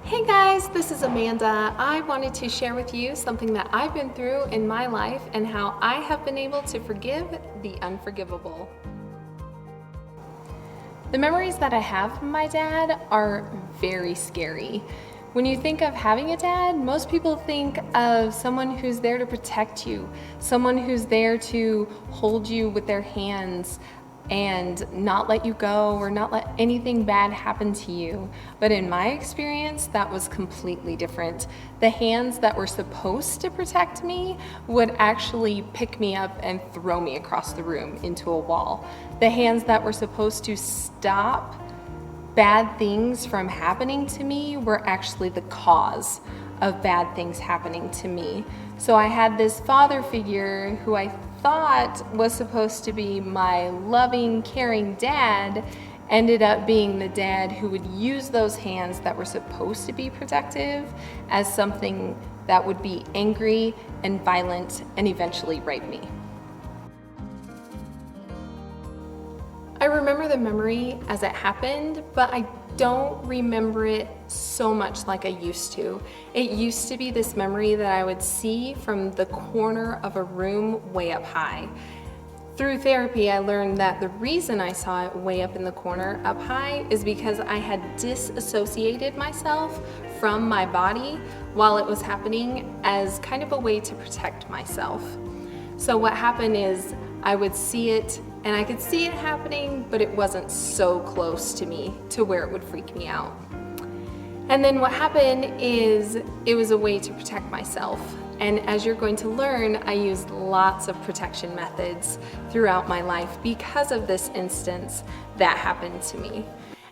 Hey guys, this is Amanda. I wanted to share with you something that I've been through in my life and how I have been able to forgive the unforgivable. The memories that I have from my dad are very scary. When you think of having a dad, most people think of someone who's there to protect you, someone who's there to hold you with their hands and not let you go or not let anything bad happen to you. But in my experience, that was completely different. The hands that were supposed to protect me would actually pick me up and throw me across the room into a wall. The hands that were supposed to stop bad things from happening to me were actually the cause of bad things happening to me. So I had this father figure who I thought was supposed to be my loving, caring dad, ended up being the dad who would use those hands that were supposed to be protective as something that would be angry and violent and eventually rape me. I remember the memory as it happened, but I don't remember it so much like I used to. It used to be this memory that I would see from the corner of a room way up high. Through therapy, I learned that the reason I saw it way up in the corner up high is because I had disassociated myself from my body while it was happening as kind of a way to protect myself. So what happened is I would see it and I could see it happening, but it wasn't so close to me to where it would freak me out. And then what happened is it was a way to protect myself. And as you're going to learn, I used lots of protection methods throughout my life because of this instance that happened to me.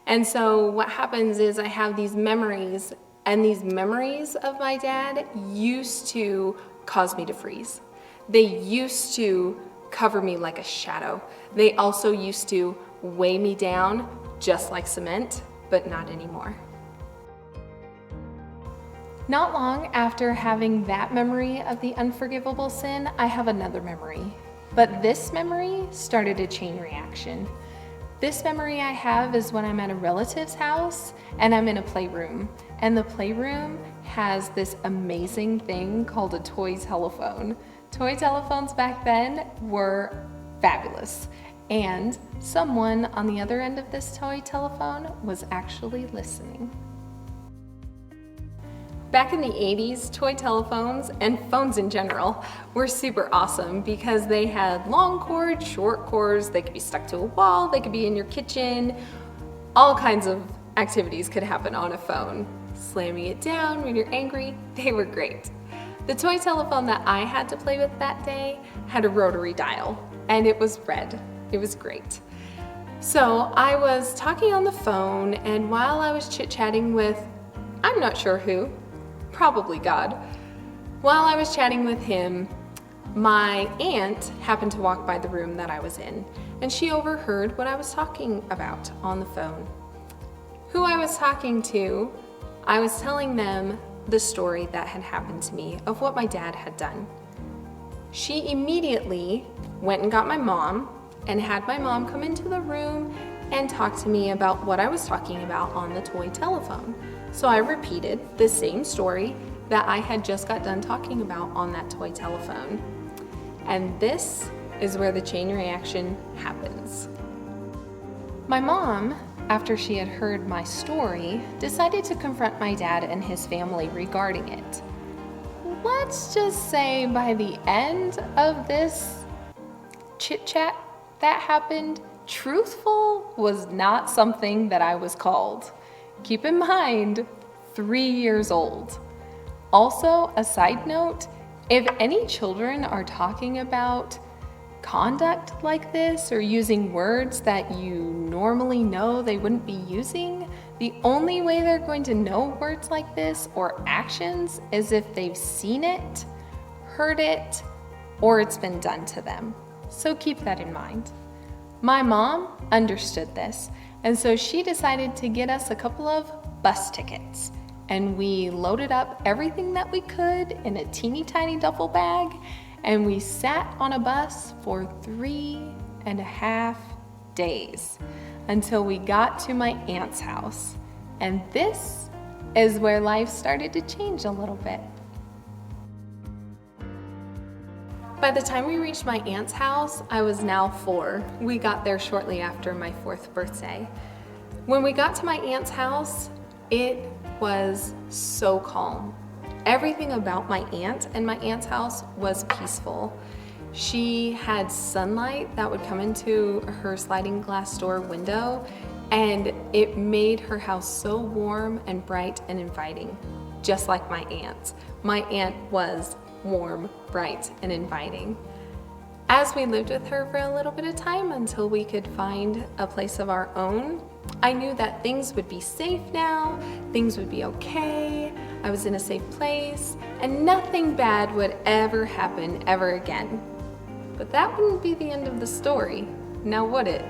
And so what happens is I have these memories, and these memories of my dad used to cause me to freeze. They used to cover me like a shadow. They also used to weigh me down just like cement, but not anymore. Not long after having that memory of the unforgivable sin, I have another memory. But this memory started a chain reaction. This memory I have is when I'm at a relative's house and I'm in a playroom. And the playroom has this amazing thing called a toy telephone. Toy telephones back then were fabulous. And someone on the other end of this toy telephone was actually listening. Back in the 80s, toy telephones and phones in general were super awesome because they had long cords, short cords, they could be stuck to a wall, they could be in your kitchen. All kinds of activities could happen on a phone. Slamming it down when you're angry, they were great. The toy telephone that I had to play with that day had a rotary dial, and it was red. It was great. So I was talking on the phone, and while I was chit-chatting with, I'm not sure who, probably God, while I was chatting with him, my aunt happened to walk by the room that I was in, and she overheard what I was talking about on the phone. Who I was talking to, I was telling them the story that had happened to me of what my dad had done. She immediately went and got my mom and had my mom come into the room and talk to me about what I was talking about on the toy telephone. So I repeated the same story that I had just got done talking about on that toy telephone. And this is where the chain reaction happens. My mom, after she had heard my story, decided to confront my dad and his family regarding it. Let's just say by the end of this chit-chat that happened, truthful was not something that I was called. Keep in mind, 3 years old. Also, a side note, if any children are talking about conduct like this or using words that you normally know they wouldn't be using, the only way they're going to know words like this or actions is if they've seen it, heard it, or it's been done to them. So keep that in mind. My mom understood this, and so she decided to get us a couple of bus tickets. And we loaded up everything that we could in a teeny tiny duffel bag, and we sat on a bus for 3.5 days until we got to my aunt's house. And this is where life started to change a little bit. By the time we reached my aunt's house, I was now 4. We got there shortly after my 4th birthday. When we got to my aunt's house, it was so calm. Everything about my aunt and my aunt's house was peaceful. She had sunlight that would come into her sliding glass door window, and it made her house so warm and bright and inviting, just like my aunt's. My aunt was warm, bright, and inviting. As we lived with her for a little bit of time until we could find a place of our own, I knew that things would be safe now, things would be okay, I was in a safe place, and nothing bad would ever happen ever again. But that wouldn't be the end of the story, now would it?